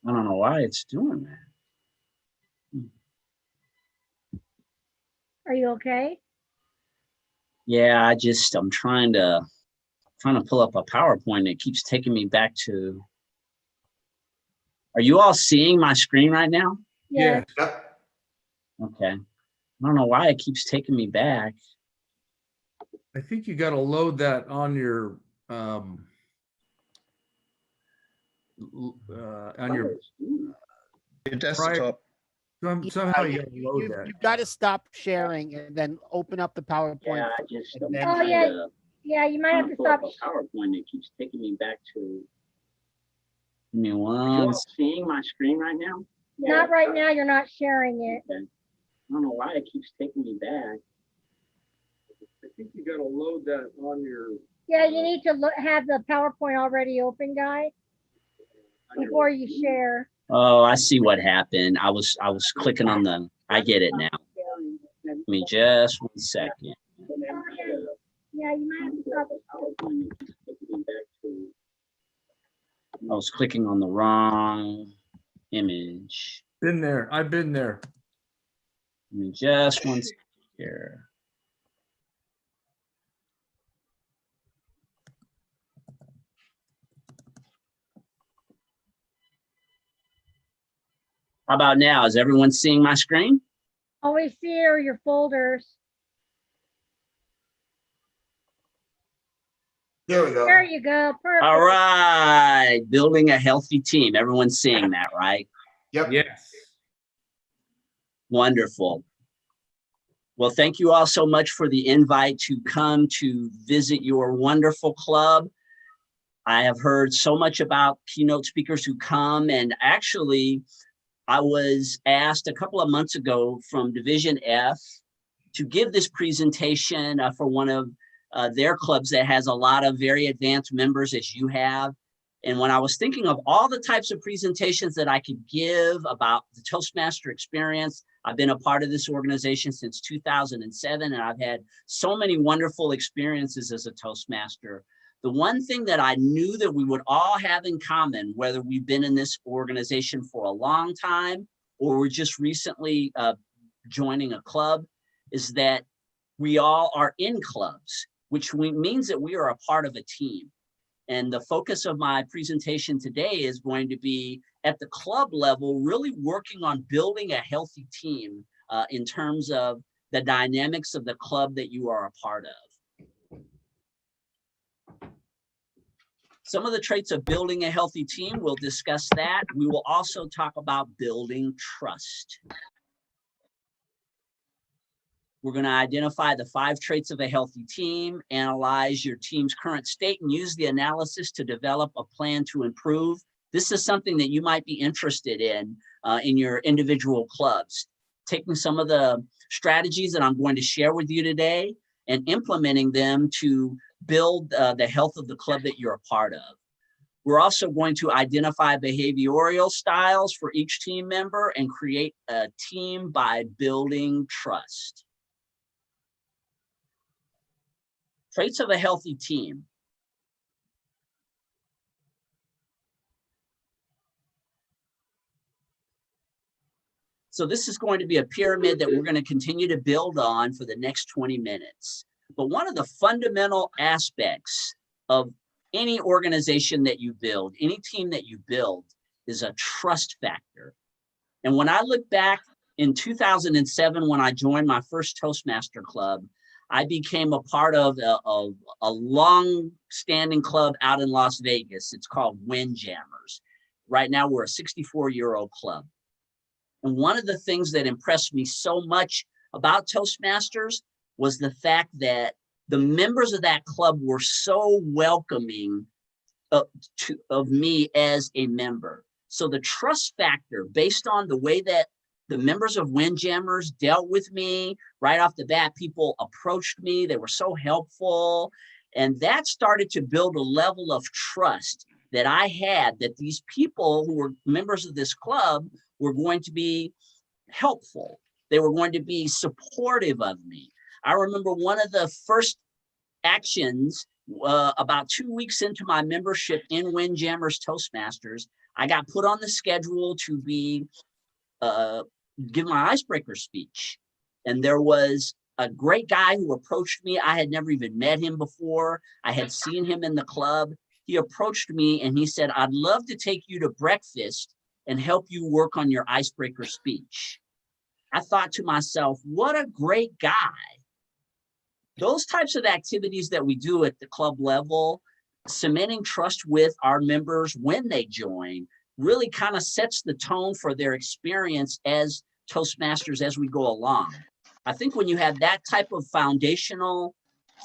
I don't know why it's doing that. Are you okay? Yeah, I'm trying to pull up a PowerPoint. It keeps taking me back to. Are you all seeing my screen right now? Yes. Yep. Okay. I don't know why it keeps taking me back. I think you got to load that on your on your desktop. somehow you got to load that. You've got to stop sharing and then open up the PowerPoint. Oh, yeah. Yeah, you might have to stop. PowerPoint. It keeps taking me back to. Give me one. Are you all seeing my screen right now? Not right now. You're not sharing it. Okay. I don't know why it keeps taking me back. I think you got to load that on your. Yeah, you need to have the PowerPoint already open, guy, before you share. Oh, I see what happened. I was clicking on the. I get it now. Give me just 1 second. Yeah, you might have to stop. I was clicking on the wrong image. Been there. I've been there. Give me just 1 second here. How about now? Is everyone seeing my screen? All we see are your folders. There we go. There you go. Perfect. All right. Building a healthy team. Everyone's seeing that, right? Yep. Yes. Wonderful. Well, thank you all so much for the invite to come to visit your wonderful club. I have heard so much about keynote speakers who come, and actually, I was asked a couple of months ago from Division F to give this presentation for one of their clubs that has a lot of very advanced members as you have. And when I was thinking of all the types of presentations that I could give about the Toastmaster experience, I've been a part of this organization since 2007, and I've had so many wonderful experiences as a Toastmaster. The one thing that I knew that we would all have in common, whether we've been in this organization for a long time or we're just recently joining a club, is that we all are in clubs, which means that we are a part of a team. And the focus of my presentation today is going to be at the club level, really working on building a healthy team in terms of the dynamics of the club that you are a part of. Some of the traits of building a healthy team, we'll discuss that. We will also talk about building trust. We're going to identify the 5 traits of a healthy team, analyze your team's current state, and use the analysis to develop a plan to improve. This is something that you might be interested in your individual clubs. Taking some of the strategies that I'm going to share with you today and implementing them to build the health of the club that you're a part of. We're also going to identify behavioral styles for each team member and create a team by building trust. Traits of a healthy team. So this is going to be a pyramid that we're going to continue to build on for the next 20 minutes. But one of the fundamental aspects of any organization that you build, any team that you build, is a trust factor. And when I look back in 2007, when I joined my first Toastmaster club, I became a part of a long-standing club out in Las Vegas. It's called Windjammers. Right now, we're a 64-year-old club. And one of the things that impressed me so much about Toastmasters was the fact that the members of that club were so welcoming of me as a member. So the trust factor, based on the way that the members of Windjammers dealt with me right off the bat, people approached me, they were so helpful. And that started to build a level of trust that I had that these people who were members of this club were going to be helpful. They were going to be supportive of me. I remember one of the first actions about 2 weeks into my membership in Windjammers Toastmasters, I got put on the schedule to be give my icebreaker speech. And there was a great guy who approached me. I had never even met him before. I had seen him in the club. He approached me and he said, I'd love to take you to breakfast and help you work on your icebreaker speech. I thought to myself, what a great guy. Those types of activities that we do at the club level, cementing trust with our members when they join, really kind of sets the tone for their experience as Toastmasters as we go along. I think when you have that type of foundational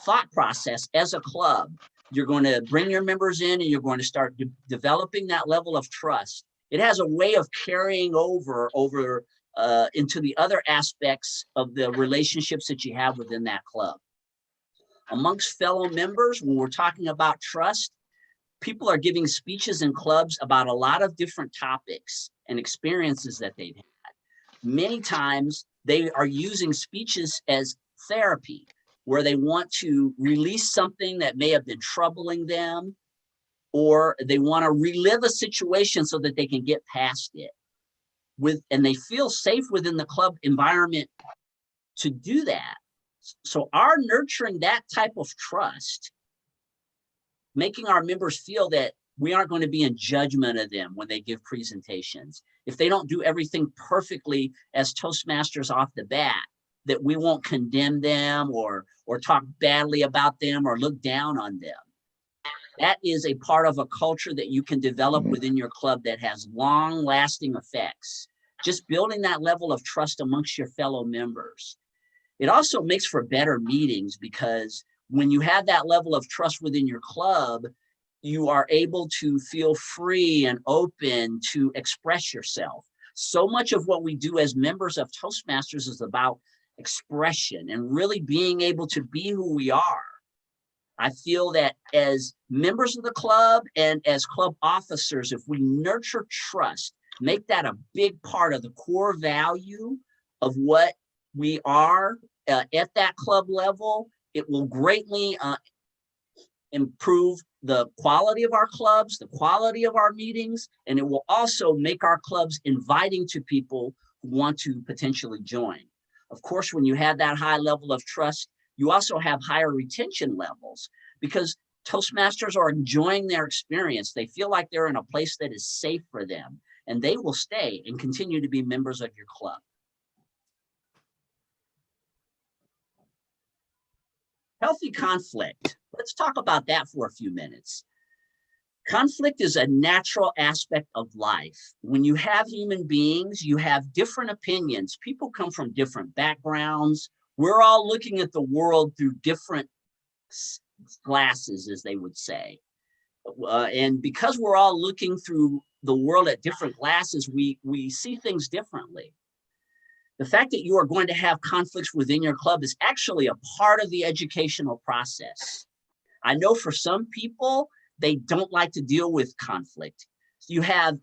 thought process as a club, you're going to bring your members in and you're going to start developing that level of trust. It has a way of carrying over into the other aspects of the relationships that you have within that club. Amongst fellow members, when we're talking about trust, people are giving speeches in clubs about a lot of different topics and experiences that they've had. Many times they are using speeches as therapy, where they want to release something that may have been troubling them, or they want to relive a situation so that they can get past it. And they feel safe within the club environment to do that. So our nurturing that type of trust, making our members feel that we aren't going to be in judgment of them when they give presentations. If they don't do everything perfectly as Toastmasters off the bat, that we won't condemn them or talk badly about them or look down on them. That is a part of a culture that you can develop within your club that has long-lasting effects. Just building that level of trust amongst your fellow members. It also makes for better meetings, because when you have that level of trust within your club, you are able to feel free and open to express yourself. So much of what we do as members of Toastmasters is about expression and really being able to be who we are. I feel that as members of the club and as club officers, if we nurture trust, make that a big part of the core value of what we are at that club level, it will greatly improve the quality of our clubs, the quality of our meetings, and it will also make our clubs inviting to people who want to potentially join. Of course, when you have that high level of trust, you also have higher retention levels, because Toastmasters are enjoying their experience. They feel like they're in a place that is safe for them, and they will stay and continue to be members of your club. Healthy conflict. Let's talk about that for a few minutes. Conflict is a natural aspect of life. When you have human beings, you have different opinions. People come from different backgrounds. We're all looking at the world through different glasses, as they would say. And because we're all looking through the world at different glasses, we see things differently. The fact that you are going to have conflicts within your club is actually a part of the educational process. I know for some people, they don't like to deal with conflict. You have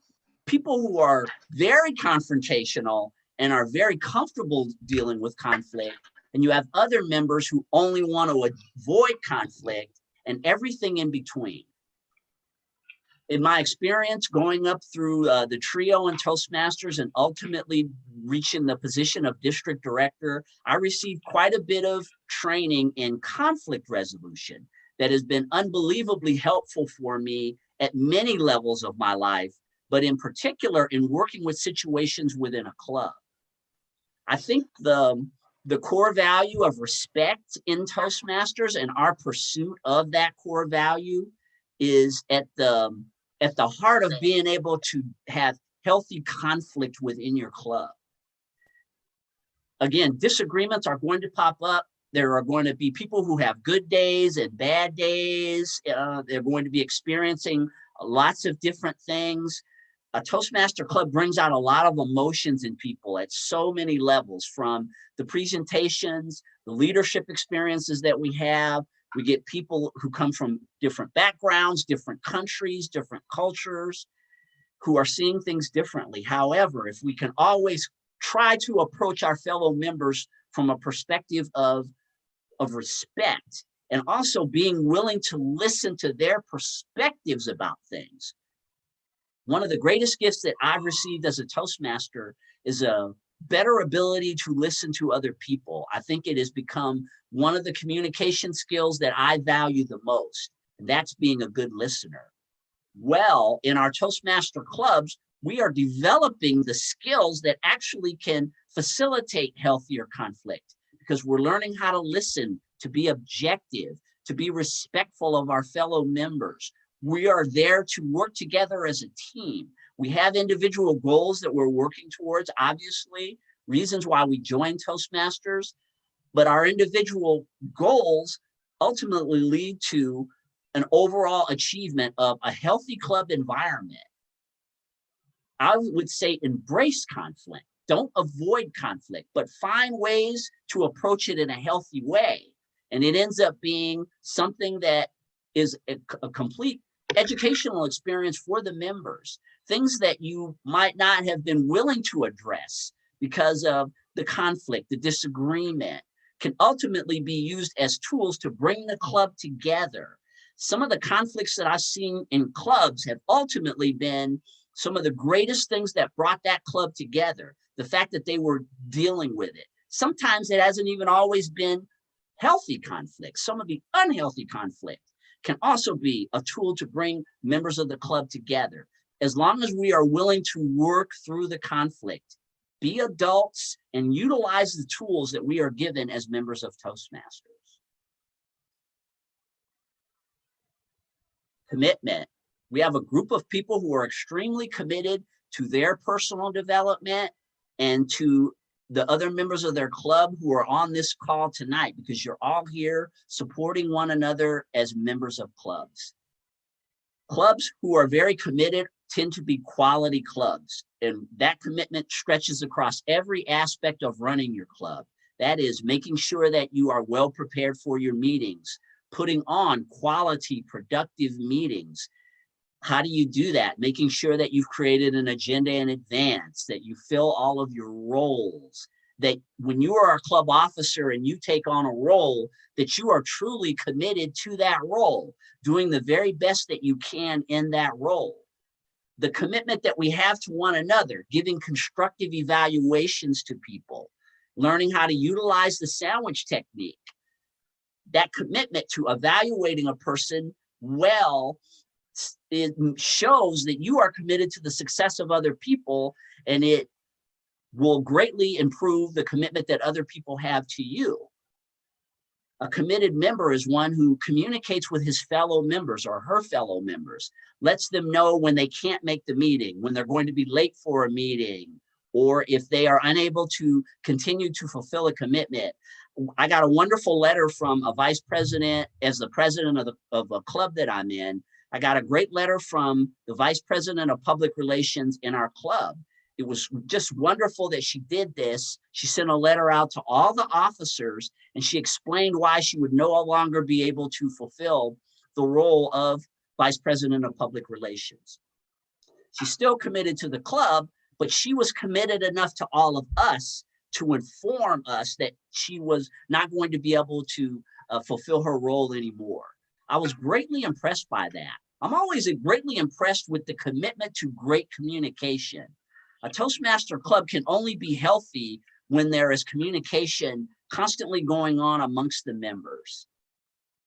people who are very confrontational and are very comfortable dealing with conflict, and you have other members who only want to avoid conflict and everything in between. In my experience, going up through the trio and Toastmasters and ultimately reaching the position of district director, I received quite a bit of training in conflict resolution that has been unbelievably helpful for me at many levels of my life, but in particular in working with situations within a club. I think the core value of respect in Toastmasters and our pursuit of that core value is at the heart of being able to have healthy conflict within your club. Again, disagreements are going to pop up. There are going to be people who have good days and bad days. They're going to be experiencing lots of different things. A Toastmaster club brings out a lot of emotions in people at so many levels, from the presentations, the leadership experiences that we have. We get people who come from different backgrounds, different countries, different cultures, who are seeing things differently. However, if we can always try to approach our fellow members from a perspective of respect and also being willing to listen to their perspectives about things. One of the greatest gifts that I've received as a Toastmaster is a better ability to listen to other people. I think it has become one of the communication skills that I value the most, and that's being a good listener. Well, in our Toastmaster clubs, we are developing the skills that actually can facilitate healthier conflict, because we're learning how to listen, to be objective, to be respectful of our fellow members. We are there to work together as a team. We have individual goals that we're working towards, obviously, reasons why we joined Toastmasters, but our individual goals ultimately lead to an overall achievement of a healthy club environment. I would say embrace conflict. Don't avoid conflict, but find ways to approach it in a healthy way. And it ends up being something that is a complete educational experience for the members. Things that you might not have been willing to address because of the conflict, the disagreement, can ultimately be used as tools to bring the club together. Some of the conflicts that I've seen in clubs have ultimately been some of the greatest things that brought that club together. The fact that they were dealing with it. Sometimes it hasn't even always been healthy conflict. Some of the unhealthy conflict can also be a tool to bring members of the club together. As long as we are willing to work through the conflict, be adults, and utilize the tools that we are given as members of Toastmasters. Commitment. We have a group of people who are extremely committed to their personal development and to the other members of their club who are on this call tonight, because you're all here supporting one another as members of clubs. Clubs who are very committed tend to be quality clubs, and that commitment stretches across every aspect of running your club. That is making sure that you are well prepared for your meetings, putting on quality, productive meetings. How do you do that? Making sure that you've created an agenda in advance, that you fill all of your roles, that when you are a club officer and you take on a role, that you are truly committed to that role, doing the very best that you can in that role. The commitment that we have to one another, giving constructive evaluations to people, learning how to utilize the sandwich technique. That commitment to evaluating a person well, it shows that you are committed to the success of other people, and it will greatly improve the commitment that other people have to you. A committed member is one who communicates with his fellow members or her fellow members, lets them know when they can't make the meeting, when they're going to be late for a meeting, or if they are unable to continue to fulfill a commitment. I got a wonderful letter from a vice president as the president of a club that I'm in. I got a great letter from the vice president of public relations in our club. It was just wonderful that she did this. She sent a letter out to all the officers, and she explained why she would no longer be able to fulfill the role of vice president of public relations. She's still committed to the club, but she was committed enough to all of us to inform us that she was not going to be able to fulfill her role anymore. I was greatly impressed by that. I'm always greatly impressed with the commitment to great communication. A Toastmaster club can only be healthy when there is communication constantly going on amongst the members.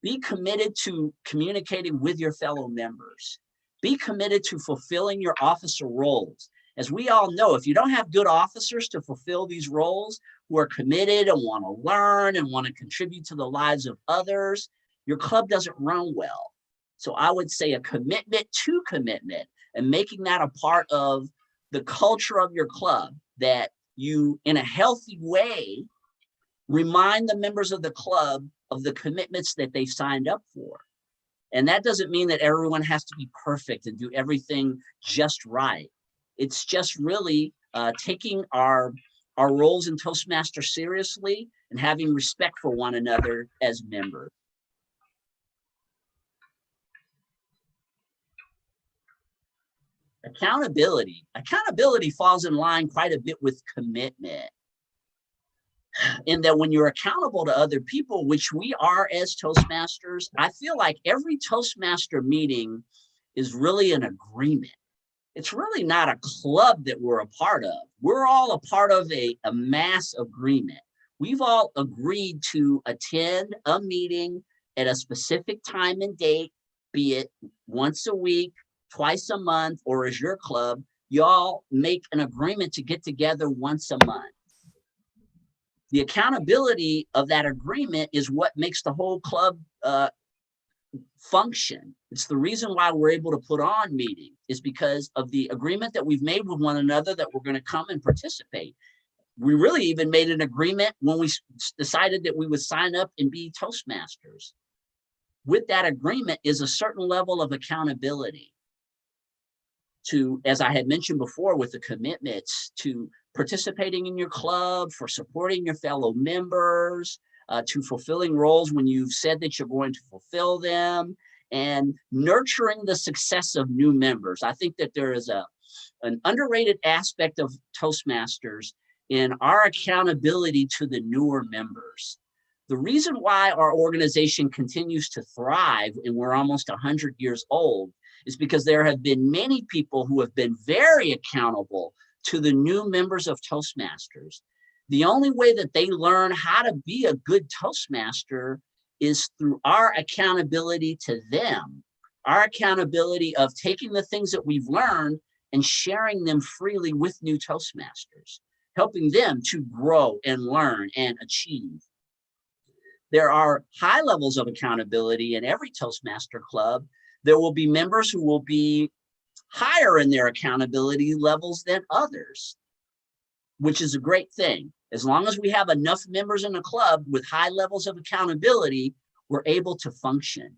Be committed to communicating with your fellow members. Be committed to fulfilling your officer roles. As we all know, if you don't have good officers to fulfill these roles who are committed and want to learn and want to contribute to the lives of others, your club doesn't run well. So I would say a commitment to commitment, and making that a part of the culture of your club, that you, in a healthy way, remind the members of the club of the commitments that they've signed up for. And that doesn't mean that everyone has to be perfect and do everything just right. It's just really taking our roles in Toastmasters seriously and having respect for one another as members. Accountability. Accountability falls in line quite a bit with commitment. in that when you're accountable to other people, which we are as Toastmasters, I feel like every Toastmaster meeting is really an agreement. It's really not a club that we're a part of. We're all a part of a mass agreement. We've all agreed to attend a meeting at a specific time and date, be it once a week, twice a month, or as your club, y'all make an agreement to get together once a month. The accountability of that agreement is what makes the whole club function. It's the reason why we're able to put on meetings, is because of the agreement that we've made with one another that we're going to come and participate. We really even made an agreement when we decided that we would sign up and be Toastmasters. With that agreement is a certain level of accountability to, as I had mentioned before, with the commitments to participating in your club, for supporting your fellow members, to fulfilling roles when you've said that you're going to fulfill them, and nurturing the success of new members. I think that there is an underrated aspect of Toastmasters in our accountability to the newer members. The reason why our organization continues to thrive, and we're almost 100 years old, is because there have been many people who have been very accountable to the new members of Toastmasters. The only way that they learn how to be a good Toastmaster is through our accountability to them, our accountability of taking the things that we've learned and sharing them freely with new Toastmasters, helping them to grow and learn and achieve. There are high levels of accountability in every Toastmaster club. There will be members who will be higher in their accountability levels than others, which is a great thing. As long as we have enough members in the club with high levels of accountability, we're able to function.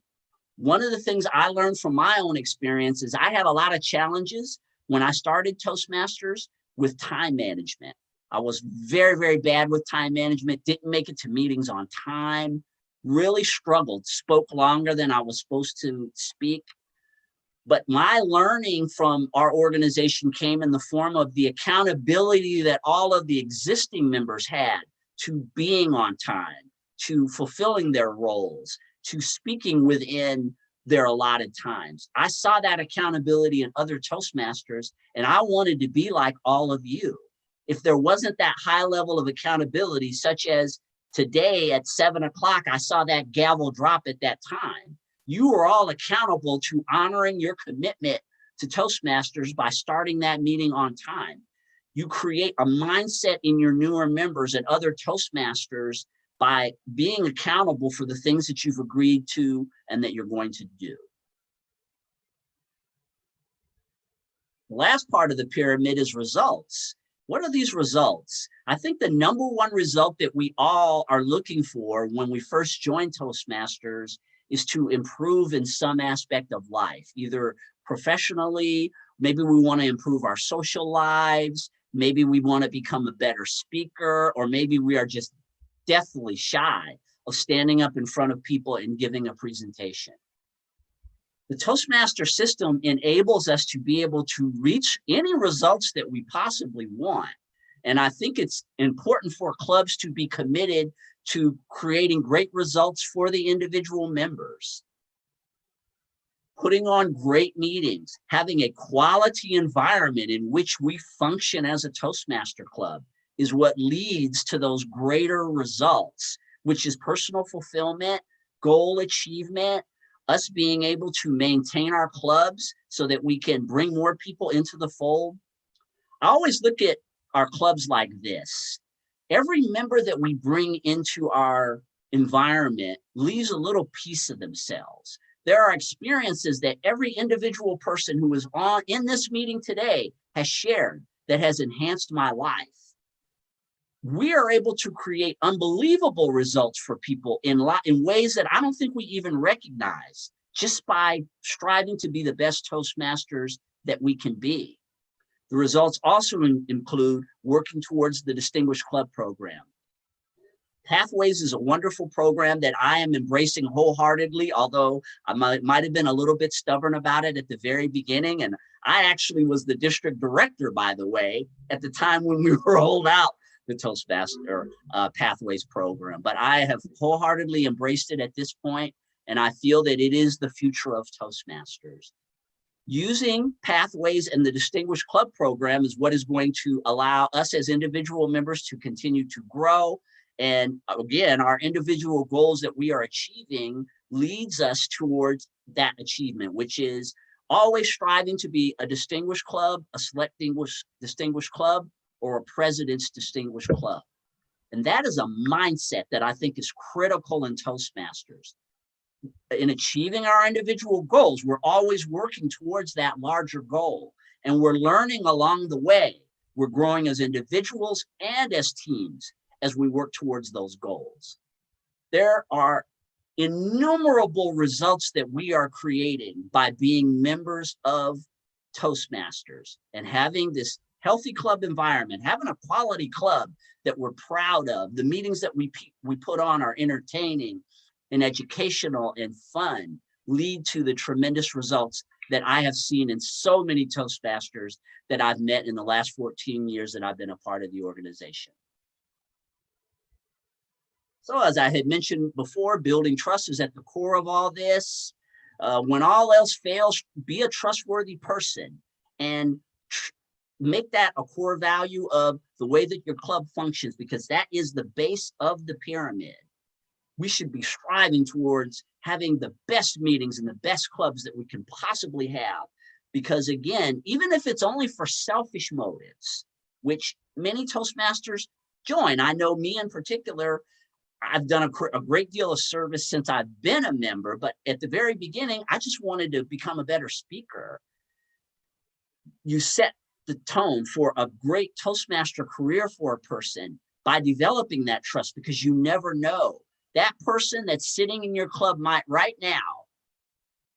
One of the things I learned from my own experience is I had a lot of challenges when I started Toastmasters with time management. I was very, very bad with time management, didn't make it to meetings on time, really struggled, spoke longer than I was supposed to speak. But my learning from our organization came in the form of the accountability that all of the existing members had to being on time, to fulfilling their roles, to speaking within their allotted times. I saw that accountability in other Toastmasters, and I wanted to be like all of you. If there wasn't that high level of accountability, such as today at 7 o'clock, I saw that gavel drop at that time. You are all accountable to honoring your commitment to Toastmasters by starting that meeting on time. You create a mindset in your newer members and other Toastmasters by being accountable for the things that you've agreed to and that you're going to do. The last part of the pyramid is results. What are these results? I think the number one result that we all are looking for when we first join Toastmasters is to improve in some aspect of life, either professionally, maybe we want to improve our social lives, maybe we want to become a better speaker, or maybe we are just deathly shy of standing up in front of people and giving a presentation. The Toastmaster system enables us to be able to reach any results that we possibly want. And I think it's important for clubs to be committed to creating great results for the individual members. Putting on great meetings, having a quality environment in which we function as a Toastmaster club is what leads to those greater results, which is personal fulfillment, goal achievement, us being able to maintain our clubs so that we can bring more people into the fold. I always look at our clubs like this. Every member that we bring into our environment leaves a little piece of themselves. There are experiences that every individual person who is in this meeting today has shared that has enhanced my life. We are able to create unbelievable results for people in ways that I don't think we even recognize, just by striving to be the best Toastmasters that we can be. The results also include working towards the Distinguished Club program. Pathways is a wonderful program that I am embracing wholeheartedly, although I might have been a little bit stubborn about it at the very beginning. And I actually was the district director, by the way, at the time when we rolled out the Toastmaster Pathways program, but I have wholeheartedly embraced it at this point, and I feel that it is the future of Toastmasters. Using Pathways and the Distinguished Club program is what is going to allow us as individual members to continue to grow. And again, our individual goals that we are achieving leads us towards that achievement, which is always striving to be a distinguished club, a select distinguished club, or a president's distinguished club. And that is a mindset that I think is critical in Toastmasters. In achieving our individual goals, we're always working towards that larger goal, and we're learning along the way. We're growing as individuals and as teams as we work towards those goals. There are innumerable results that we are creating by being members of Toastmasters and having this healthy club environment, having a quality club that we're proud of. The meetings that we put on are entertaining and educational and fun, lead to the tremendous results that I have seen in so many Toastmasters that I've met in the last 14 years that I've been a part of the organization. So as I had mentioned before, building trust is at the core of all this. When all else fails, be a trustworthy person and make that a core value of the way that your club functions, because that is the base of the pyramid. We should be striving towards having the best meetings and the best clubs that we can possibly have. Because again, even if it's only for selfish motives, which many Toastmasters join, I know me in particular, I've done a great deal of service since I've been a member, but at the very beginning, I just wanted to become a better speaker. You set the tone for a great Toastmaster career for a person by developing that trust, because you never know. That person that's sitting in your club might right now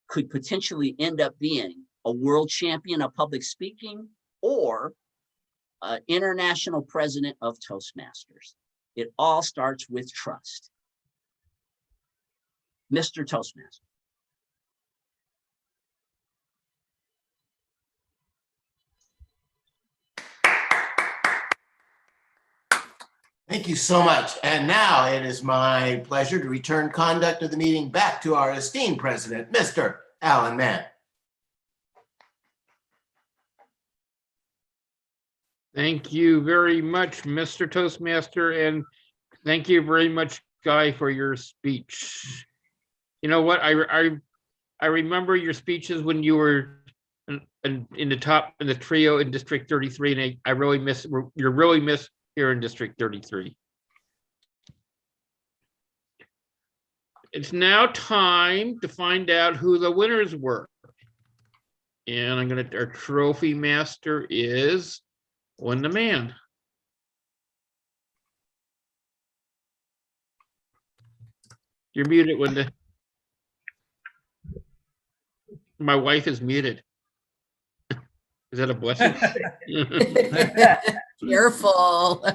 could potentially end up being a world champion of public speaking or an international president of Toastmasters. It all starts with trust. Mr. Toastmaster. Thank you so much. And now it is my pleasure to return conduct of the meeting back to our esteemed president, Mr. Alan Mann. Thank you very much, Mr. Toastmaster, and thank you very much, Guy, for your speech. You know what? I remember your speeches when you were in the trio in District 33, and I really miss. You're really missed here in District 33. It's now time to find out who the winners were. And our trophy master is Linda Mann. You're muted, Linda. My wife is muted. Is that a blessing? Careful.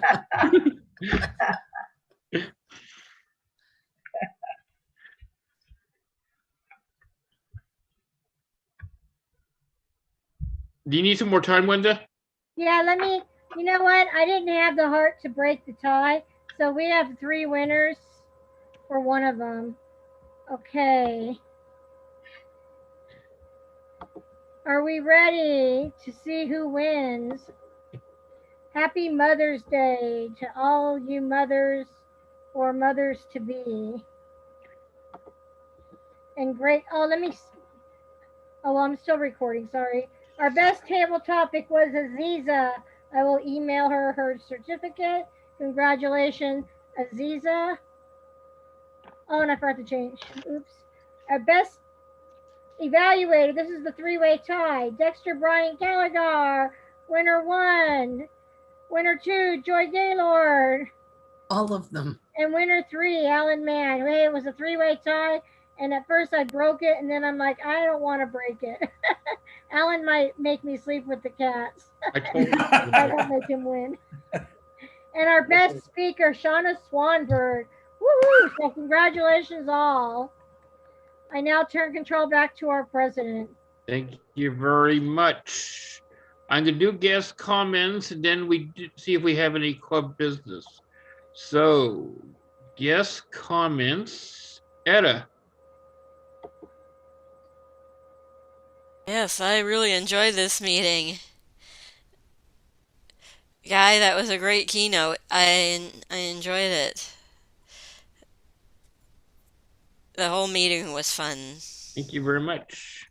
Do you need some more time, Linda? Yeah, you know what? I didn't have the heart to break the tie. So we have 3 winners for one of them. Okay. Are we ready to see who wins? Happy Mother's Day to all you mothers or mothers to be. And great, I'm still recording, sorry. Our best table topic was Aziza. I will email her certificate. Congratulations, Aziza. Oh, and I forgot to change. Oops. Our best evaluator. This is the 3-way tie. Dexter Brian Gallagher. Winner 1. Winner 2, Joy Gaylord. All of them. And winner 3, Alan Mann. Hey, it was a 3-way tie. And at first I broke it, and then I'm like, I don't want to break it. Alan might make me sleep with the cats. I won't make him win. And our best speaker, Shauna Swanberg. Woohoo! So congratulations all. I now turn control back to our president. Thank you very much. I'm gonna do guest comments and then see if we have any club business. So, guest comments, Etta. Yes, I really enjoyed this meeting. Guy, that was a great keynote. I enjoyed it. The whole meeting was fun. Thank you very much.